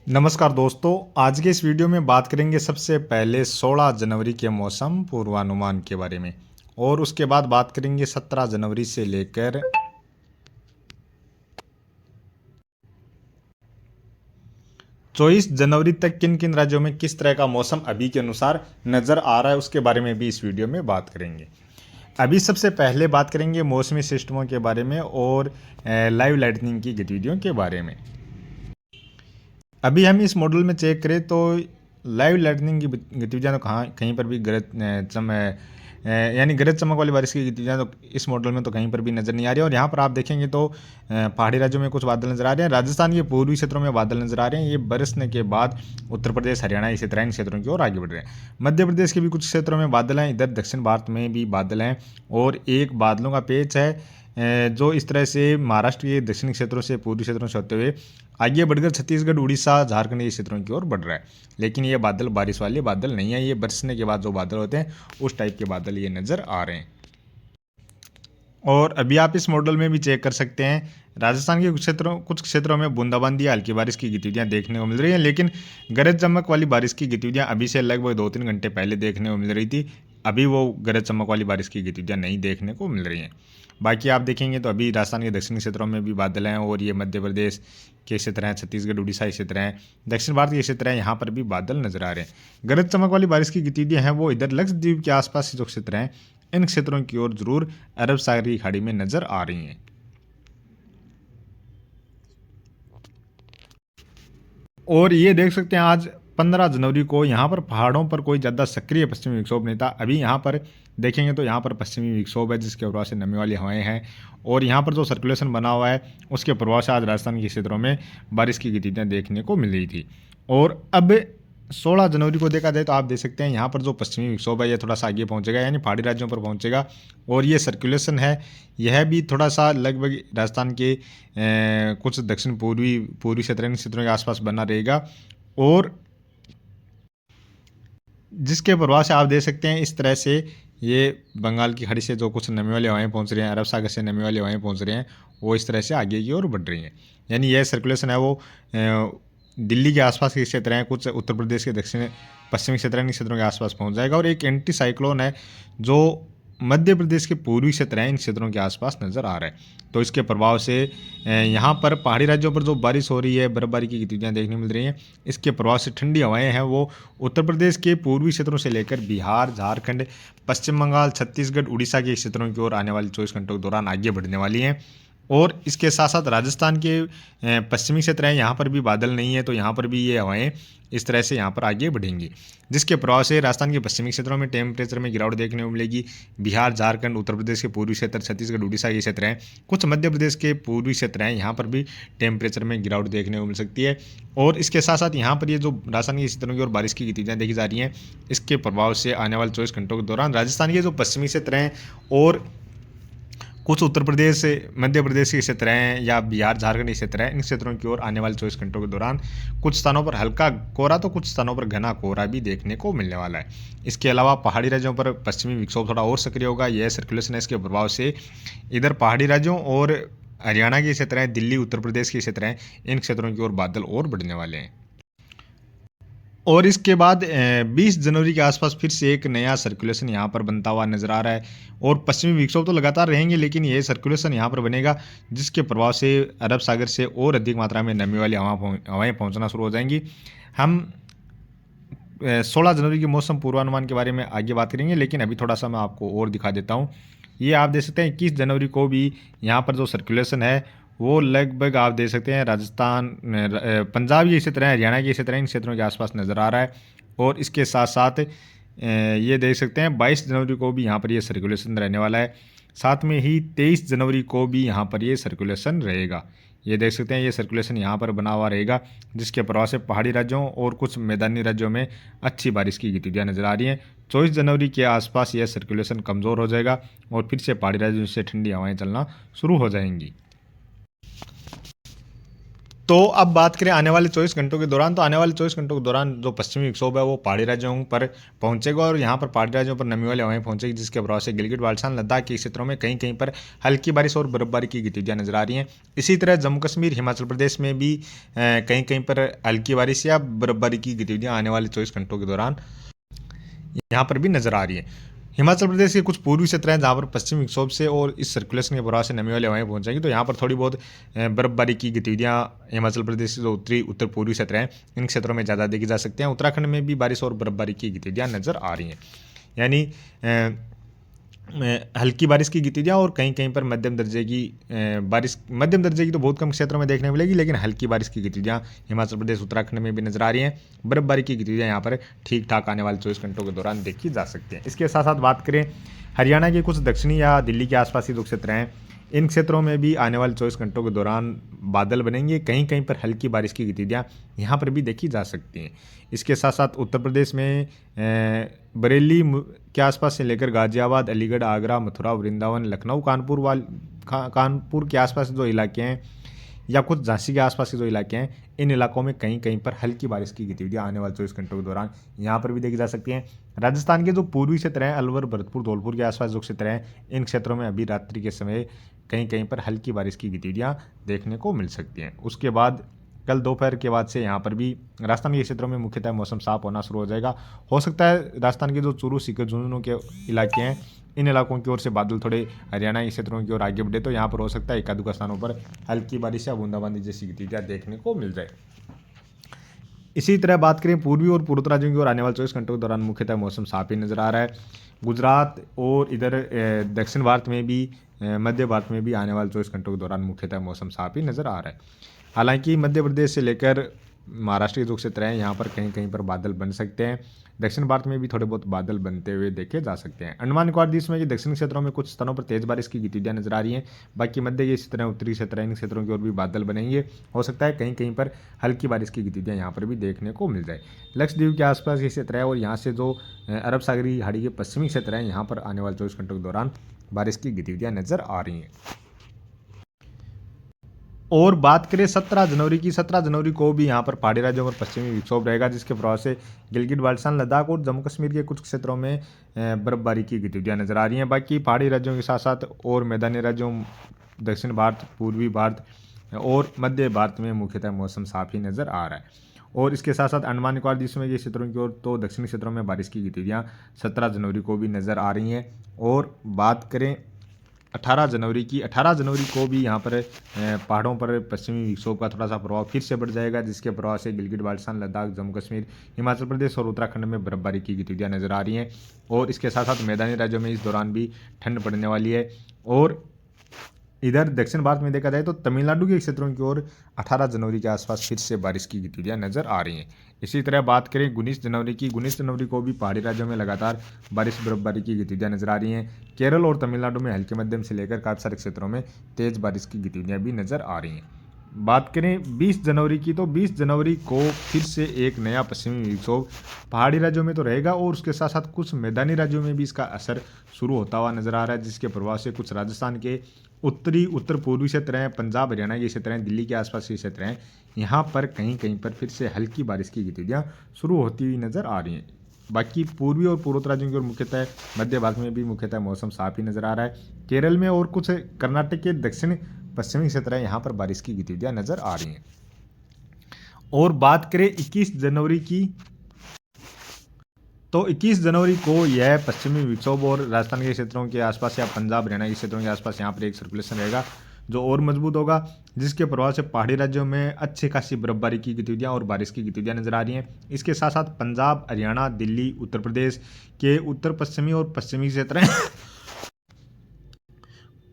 नमस्कार दोस्तों, आज के इस वीडियो में बात करेंगे सबसे पहले 16 जनवरी के मौसम पूर्वानुमान के बारे में और उसके बाद बात करेंगे 17 जनवरी से लेकर 24 जनवरी तक किन किन राज्यों में किस तरह का मौसम अभी के अनुसार नज़र आ रहा है, उसके बारे में भी इस वीडियो में बात करेंगे। अभी सबसे पहले बात करेंगे मौसमी सिस्टमों के बारे में और लाइव लाइटनिंग की गतिविधियों के बारे में। अभी हम इस मॉडल में चेक करें तो लाइव लाइटनिंग की गतिविधियाँ तो कहीं पर भी यानी गरज चमक वाली बारिश की गतिविधियाँ तो इस मॉडल में तो कहीं पर भी नज़र नहीं आ रही है। और यहाँ पर आप देखेंगे तो पहाड़ी राज्यों में कुछ बादल नज़र आ रहे हैं, राजस्थान के पूर्वी क्षेत्रों में बादल नज़र आ रहे हैं। ये बरसने के बाद उत्तर प्रदेश, हरियाणा, इसी तरह इन क्षेत्रों की ओर आगे बढ़ रहे हैं। मध्य प्रदेश के भी कुछ क्षेत्रों में बादल हैं, इधर दक्षिण भारत में भी बादल हैं और एक बादलों का पेच है जो इस तरह से महाराष्ट्र के दक्षिणी क्षेत्रों से, पूर्वी क्षेत्रों से होते हुए आगे बढ़कर छत्तीसगढ़, उड़ीसा, झारखंड के क्षेत्रों की ओर बढ़ रहा है। लेकिन ये बादल बारिश वाले बादल नहीं है, ये बरसने के बाद जो बादल होते हैं उस टाइप के बादल ये नज़र आ रहे हैं। और अभी आप इस मॉडल में भी चेक कर सकते हैं, राजस्थान के कुछ क्षेत्रों में बूंदाबांदी, हल्की बारिश की गतिविधियां देखने को मिल रही हैं, लेकिन गरज चमक वाली बारिश की गतिविधियां अभी से लगभग 2-3 घंटे पहले देखने को मिल रही थी। अभी वो गरज चमक वाली बारिश की गतिविधियां नहीं देखने को मिल रही हैं। बाकी आप देखेंगे तो अभी राजस्थान के दक्षिणी क्षेत्रों में भी बादल हैं और ये मध्य प्रदेश के क्षेत्र हैं, छत्तीसगढ़, उड़ीसा क्षेत्र हैं, दक्षिण भारत के क्षेत्र हैं, यहाँ पर भी बादल नजर आ रहे हैं। गरज चमक वाली बारिश की गतिविधियां हैं वो इधर लक्षद्वीप के आसपास जो क्षेत्र हैं, इन क्षेत्रों की ओर जरूर अरब सागर की खाड़ी में नजर आ रही हैं। और ये देख सकते हैं आज 15 जनवरी को यहाँ पर पहाड़ों पर कोई ज़्यादा सक्रिय पश्चिमी विक्षोभ नहीं था। अभी यहाँ पर देखेंगे तो यहाँ पर पश्चिमी विक्षोभ है जिसके प्रभाव से नमी वाली हवाएं हैं और यहाँ पर जो सर्कुलेशन बना हुआ है उसके प्रभाव से आज राजस्थान के क्षेत्रों में बारिश की गतिविधियाँ देखने को मिल रही थी। और अब 16 जनवरी को देखा जाए तो आप देख सकते हैं यहाँ पर जो पश्चिमी विक्षोभ है ये थोड़ा सा आगे पहुँचेगा, यानी पहाड़ी राज्यों पर पहुँचेगा और ये सर्कुलेशन है यह भी थोड़ा सा लगभग राजस्थान के कुछ दक्षिण पूर्वी क्षेत्रों के आसपास बना रहेगा। और जिसके प्रभाव से आप देख सकते हैं इस तरह से ये बंगाल की खाड़ी से जो कुछ नमी वाली हवाएं पहुंच रही हैं, अरब सागर से नमी वाली हवाएं पहुंच रही हैं, वो इस तरह से आगे की ओर बढ़ रही हैं। यानी यह सर्कुलेशन है वो दिल्ली के आसपास के क्षेत्र हैं, कुछ उत्तर प्रदेश के दक्षिण पश्चिमी क्षेत्रों के आसपास पहुंच जाएगा। और एक एंटी साइक्लोन है जो मध्य प्रदेश के पूर्वी क्षेत्र हैं, इन क्षेत्रों के आसपास नज़र आ रहा है। तो इसके प्रभाव से यहाँ पर पहाड़ी राज्यों पर जो बारिश हो रही है, बर्फबारी की गतिविधियाँ देखने मिल रही हैं, इसके प्रभाव से ठंडी हवाएं हैं वो उत्तर प्रदेश के पूर्वी क्षेत्रों से लेकर बिहार, झारखंड, पश्चिम बंगाल, छत्तीसगढ़, उड़ीसा के क्षेत्रों की ओर आने वाले 24 घंटों के दौरान आगे बढ़ने वाली हैं। और इसके साथ साथ राजस्थान के पश्चिमी क्षेत्र हैं, यहाँ पर भी बादल नहीं है, तो यहाँ पर भी ये हवाएं इस तरह से यहाँ पर आगे बढ़ेंगी, जिसके प्रभाव से राजस्थान के पश्चिमी क्षेत्रों में टेम्परेचर में गिरावट देखने को मिलेगी। बिहार, झारखंड, उत्तर प्रदेश के पूर्वी क्षेत्र, छत्तीसगढ़, उड़ीसा के क्षेत्र हैं, कुछ मध्य प्रदेश के पूर्वी क्षेत्र हैं, यहाँ पर भी टेम्परेचर में गिरावट देखने को मिल सकती है। और इसके साथ साथ यहाँ पर ये जो राजस्थान के क्षेत्रों की ओर बारिश की गतिविधियाँ देखी जा रही हैं, इसके प्रभाव से आने वाले 24 घंटों के दौरान राजस्थान के जो पश्चिमी क्षेत्र हैं और कुछ उत्तर प्रदेश, मध्य प्रदेश के क्षेत्र हैं या बिहार, झारखंड के क्षेत्र हैं, इन क्षेत्रों की ओर आने वाले 24 घंटों के दौरान कुछ स्थानों पर हल्का कोहरा तो कुछ स्थानों पर घना कोहरा भी देखने को मिलने वाला है। इसके अलावा पहाड़ी राज्यों पर पश्चिमी विक्षोभ थोड़ा और सक्रिय होगा। यह सर्कुलेशन है, इसके प्रभाव से इधर पहाड़ी राज्यों और हरियाणा के क्षेत्र हैं, दिल्ली, उत्तर प्रदेश के क्षेत्र हैं, इन क्षेत्रों की ओर बादल और बढ़ने वाले हैं। और इसके बाद 20 जनवरी के आसपास फिर से एक नया सर्कुलेशन यहाँ पर बनता हुआ नजर आ रहा है और पश्चिमी विक्षोभ तो लगातार रहेंगे, लेकिन ये सर्कुलेशन यहाँ पर बनेगा जिसके प्रभाव से अरब सागर से और अधिक मात्रा में नमी वाली हवाएं पहुँचना शुरू हो जाएंगी। हम 16 जनवरी के मौसम पूर्वानुमान के बारे में आगे बात करेंगे, लेकिन अभी थोड़ा सा मैं आपको और दिखा देता हूँ। ये आप देख सकते हैं 21 जनवरी को भी यहाँ पर जो सर्कुलेशन है वो लगभग आप देख सकते हैं राजस्थान, पंजाब के क्षेत्र हैं, हरियाणा के क्षेत्र हैं, इन क्षेत्रों के आसपास नज़र आ रहा है। और इसके साथ साथ ये देख सकते हैं 22 जनवरी को भी यहाँ पर ये सर्कुलेशन रहने वाला है। साथ में ही 23 जनवरी को भी यहाँ पर ये सर्कुलेशन रहेगा। ये देख सकते हैं ये सर्कुलेशन यहाँ पर बना हुआ रहेगा, जिसके प्रभाव से पहाड़ी राज्यों और कुछ मैदानी राज्यों में अच्छी बारिश की गतिविधियाँ नजर आ रही हैं। 24 जनवरी के आसपास यह सर्कुलेशन कमज़ोर हो जाएगा और फिर से पहाड़ी राज्यों से ठंडी हवाएं चलना शुरू हो जाएंगी। तो अब बात करें आने वाले 24 घंटों के दौरान, तो आने वाले 24 घंटों के दौरान जो पश्चिमी विक्षोभ है वो पहाड़ी राज्यों पर पहुंचेगा और यहाँ पर पहाड़ी राज्यों पर नमी वाली हवाएं पहुंचेगी, जिसके प्रभाव से गिलगित बाल्टिस्तान लद्दाख के क्षेत्रों में कहीं कहीं पर हल्की बारिश और बर्फबारी की गतिविधियां नजर आ रही हैं। इसी तरह जम्मू कश्मीर हिमाचल प्रदेश में भी कहीं कहीं पर हल्की बारिश या बर्फबारी की गतिविधियां आने वाले 24 घंटों के दौरान यहाँ पर भी नजर आ रही है। हिमाचल प्रदेश के कुछ पूर्वी क्षेत्र हैं जहाँ पर पश्चिमी विक्षोभ से और इस सर्कुलेशन के प्रभाव से नमी वाली हवाएं पहुंचेंगी, तो यहाँ पर थोड़ी बहुत बर्फबारी की गतिविधियाँ हिमाचल प्रदेश के जो उत्तरी उत्तर पूर्वी क्षेत्र हैं इन क्षेत्रों में ज़्यादा देखी जा सकती हैं। उत्तराखंड में भी बारिश और बर्फबारी की गतिविधियाँ नजर आ रही हैं, यानी हल्की बारिश की गतिविधियाँ और कहीं कहीं पर मध्यम दर्जे की बारिश, मध्यम दर्जे की तो बहुत कम क्षेत्रों में देखने मिलेगी, लेकिन हल्की बारिश की गतिविधियाँ हिमाचल प्रदेश उत्तराखंड में भी नजर आ रही हैं। बर्फबारी की गतिविधियाँ यहाँ पर ठीक ठाक आने वाले 24 घंटों के दौरान देखी जा सकती हैं। इसके साथ साथ बात करें हरियाणा के कुछ दक्षिणी या दिल्ली के आसपास के जो क्षेत्र हैं इन क्षेत्रों में भी आने वाले 24 घंटों के दौरान बादल बनेंगे, कहीं कहीं पर हल्की बारिश की गतिविधियाँ यहाँ पर भी देखी जा सकती हैं। इसके साथ साथ उत्तर प्रदेश में बरेली के आसपास से लेकर गाजियाबाद, अलीगढ़, आगरा, मथुरा, वृंदावन, लखनऊ, कानपुर के आसपास जो इलाके हैं या कुछ झांसी के आसपास के जो इलाके हैं इन इलाकों में कहीं कहीं पर हल्की बारिश की गतिविधियां आने वाले 24 घंटों के दौरान यहाँ पर भी देखी जा सकती हैं। राजस्थान के जो पूर्वी क्षेत्र हैं अलवर, भरतपुर, धौलपुर के आसपास जो क्षेत्र हैं इन क्षेत्रों में अभी रात्रि के समय कहीं कहीं पर हल्की बारिश की गतिविधियां देखने को मिल सकती हैं। उसके बाद कल दोपहर के बाद से यहाँ पर भी राजस्थान के क्षेत्रों में मुख्यतः मौसम साफ होना शुरू हो जाएगा। हो सकता है राजस्थान के जो चूरू, सीकर, झुंझुनू के इलाके हैं इन इलाकों की ओर से बादल थोड़े हरियाणा के क्षेत्रों की ओर आगे बढ़े, तो यहाँ पर हो सकता है एकाध स्थानों पर हल्की बारिश या बूंदाबांदी जैसी गतिविधियाँ देखने को मिल जाए। इसी तरह बात करें पूर्वी और पूर्वोत्तर राज्यों की ओर आने वाले 24 घंटों के दौरान मुख्यतः मौसम साफ ही नजर आ रहा है। गुजरात और इधर दक्षिण भारत में भी, मध्य भारत में भी आने वाले 24 घंटों के दौरान मुख्यतः मौसम साफ ही नजर आ रहा है। हालांकि मध्य प्रदेश से लेकर महाराष्ट्र के जो क्षेत्र हैं यहाँ पर कहीं कहीं पर बादल बन सकते हैं। दक्षिण भारत में भी थोड़े बहुत बादल बनते हुए देखे जा सकते हैं। अंडमान निकोबार द्वीप में दक्षिणी क्षेत्रों में कुछ स्थानों पर तेज बारिश की गतिविधियां नजर आ रही हैं। बाकी मध्य के क्षेत्र हैं, उत्तरी क्षेत्र हैं, इन क्षेत्रों की ओर भी बादल बनेंगे। हो सकता है कहीं कहीं पर हल्की बारिश की गतिविधियां यहाँ पर भी देखने को मिल जाए। लक्षद्वीप के आसपास ये क्षेत्र है और यहाँ से जो अरब सागरी खाड़ी के पश्चिमी क्षेत्र हैं यहाँ पर आने वाले 24 घंटों के दौरान बारिश की गतिविधियां नजर आ रही हैं। और बात करें 17 जनवरी की, 17 जनवरी को भी यहाँ पर पहाड़ी राज्यों पर पश्चिमी विक्षोभ रहेगा, जिसके प्रभाव से गिलगित बाल्टिस्तान, लद्दाख और जम्मू कश्मीर के कुछ क्षेत्रों में बर्फबारी की गतिविधियाँ नजर आ रही हैं। बाकी पहाड़ी राज्यों के साथ साथ और मैदानी राज्यों दक्षिण भारत, पूर्वी भारत और मध्य भारत में मुख्यतः मौसम साफ ही नजर आ रहा है। और इसके साथ साथ अंडमान निकोबार द्वीप समूह के क्षेत्रों की ओर तो दक्षिणी क्षेत्रों में बारिश की गतिविधियाँ 17 जनवरी को भी नजर आ रही हैं। और बात करें 18 जनवरी की, 18 जनवरी को भी यहाँ पर पहाड़ों पर पश्चिमी विक्षोभ का थोड़ा सा प्रभाव फिर से बढ़ जाएगा, जिसके प्रभाव से गिलगित बाल्टिस्तान, लद्दाख, जम्मू कश्मीर, हिमाचल प्रदेश और उत्तराखंड में बर्फबारी की गतिविधियाँ नजर आ रही हैं। और इसके साथ साथ मैदानी राज्यों में इस दौरान भी ठंड पड़ने वाली है। और इधर दक्षिण भारत में देखा जाए तो तमिलनाडु के क्षेत्रों की ओर 18 जनवरी के आसपास फिर से बारिश की गतिविधियां नजर आ रही हैं। इसी तरह बात करें 19 जनवरी की, 19 जनवरी को भी पहाड़ी राज्यों में लगातार बारिश बर्फबारी की गतिविधियां नजर आ रही हैं। केरल और तमिलनाडु में हल्के मध्यम से लेकर काफी सारे क्षेत्रों में तेज बारिश की गतिविधियां भी नजर आ रही हैं। बात करें 20 जनवरी की, तो 20 जनवरी को फिर से एक नया पश्चिमी विक्षोभ पहाड़ी राज्यों में तो रहेगा और उसके साथ साथ कुछ मैदानी राज्यों में भी इसका असर शुरू होता हुआ नजर आ रहा है, जिसके प्रभाव से कुछ राजस्थान के उत्तरी उत्तर पूर्वी क्षेत्र हैं, पंजाब हरियाणा के क्षेत्र हैं, दिल्ली के आसपास के क्षेत्र हैं, यहाँ पर कहीं कहीं पर फिर से हल्की बारिश की गतिविधियाँ शुरू होती हुई नजर आ रही हैं। बाकी पूर्वी और पूर्वोत्तर राज्यों की ओर मुख्यतः मध्य भारत में भी मुख्यतः मौसम साफ ही नजर आ रहा है। केरल में और कुछ कर्नाटक के दक्षिण पश्चिमी क्षेत्र है, यहाँ पर बारिश की गतिविधियां नजर आ रही हैं। और बात करें 21 जनवरी की, तो 21 जनवरी को यह पश्चिमी विक्षोभ और राजस्थान के क्षेत्रों के आसपास या पंजाब हरियाणा के क्षेत्रों के आसपास यहाँ पर एक सर्कुलेशन रहेगा जो और मजबूत होगा, जिसके प्रभाव से पहाड़ी राज्यों में अच्छी खासी बर्फबारी की गतिविधियां और बारिश की गतिविधियां नजर आ रही हैं। इसके साथ साथ पंजाब, हरियाणा, दिल्ली, उत्तर प्रदेश के उत्तर पश्चिमी और पश्चिमी क्षेत्र हैं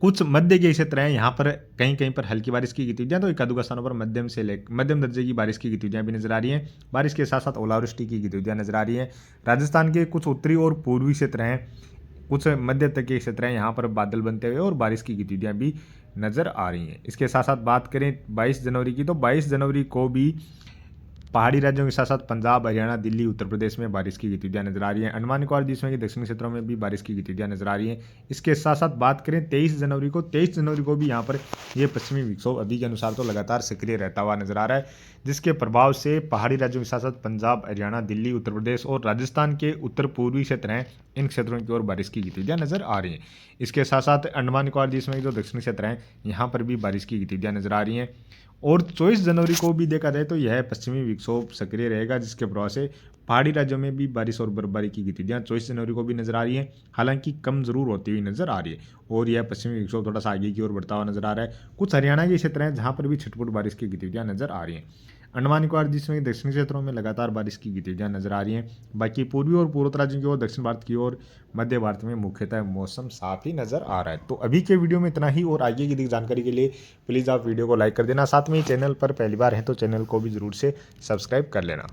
कुछ मध्य के क्षेत्र हैं, यहाँ पर कहीं कहीं पर हल्की बारिश की गतिविधियां, तो एक स्थानों पर मध्यम दर्जे की बारिश की गतिविधियां भी नजर आ रही हैं। बारिश के साथ साथ ओलावृष्टि की गतिविधियां नजर आ रही हैं। राजस्थान के कुछ उत्तरी और पूर्वी क्षेत्र हैं, कुछ मध्य तक के क्षेत्र हैं, यहाँ पर बादल बनते हुए और बारिश की गतिविधियां भी नजर आ रही हैं। इसके साथ साथ बात करें 22 जनवरी की, तो 22 जनवरी को भी पहाड़ी राज्यों के साथ साथ पंजाब, हरियाणा, दिल्ली, उत्तर प्रदेश में बारिश की गतिविधियां नजर आ रही हैं। अंडमान निकोबार द्वीप समूह के दक्षिणी क्षेत्रों में भी बारिश की गतिविधियां नजर आ रही हैं। इसके साथ साथ बात करें 23 जनवरी को भी यहाँ पर ये पश्चिमी विक्षोभ अभी के अनुसार तो लगातार सक्रिय रहता हुआ नजर आ रहा है, जिसके प्रभाव से पहाड़ी राज्यों के साथ साथ पंजाब, हरियाणा, दिल्ली, उत्तर प्रदेश और राजस्थान के उत्तर पूर्वी क्षेत्र हैं, इन क्षेत्रों की ओर बारिश की गतिविधियां नजर आ रही हैं। इसके साथ साथ अंडमान निकोबार द्वीप समूह के जो दक्षिणी क्षेत्र हैं, यहाँ पर भी बारिश की गतिविधियां नजर आ रही हैं। और 24 जनवरी को भी देखा जाए तो यह पश्चिमी विक्षोभ सक्रिय रहेगा, जिसके प्रभाव से पहाड़ी राज्यों में भी बारिश और बर्फबारी की गतिविधियां 24 जनवरी को भी नजर आ रही है, हालांकि कम जरूर होती हुई नजर आ रही है। और यह पश्चिमी विक्षोभ थोड़ा सा आगे की ओर बढ़ता हुआ नजर आ रहा है। कुछ हरियाणा के क्षेत्र हैं जहां पर भी छिटपुट बारिश की गतिविधियां नजर आ रही हैं। अंडमान निकोबार द्वीप समूह के दक्षिणी क्षेत्रों में लगातार बारिश की गतिविधियां नजर आ रही हैं। बाकी पूर्वी और पूर्वोत्तर राज्यों की ओर, दक्षिण भारत की ओर, मध्य भारत में मुख्यतः मौसम साफ ही नजर आ रहा है। तो अभी के वीडियो में इतना ही, और आगे की जानकारी के लिए प्लीज़ आप वीडियो को लाइक कर देना। साथ में ही चैनल पर पहली बार हैं तो चैनल को भी जरूर से सब्सक्राइब कर लेना।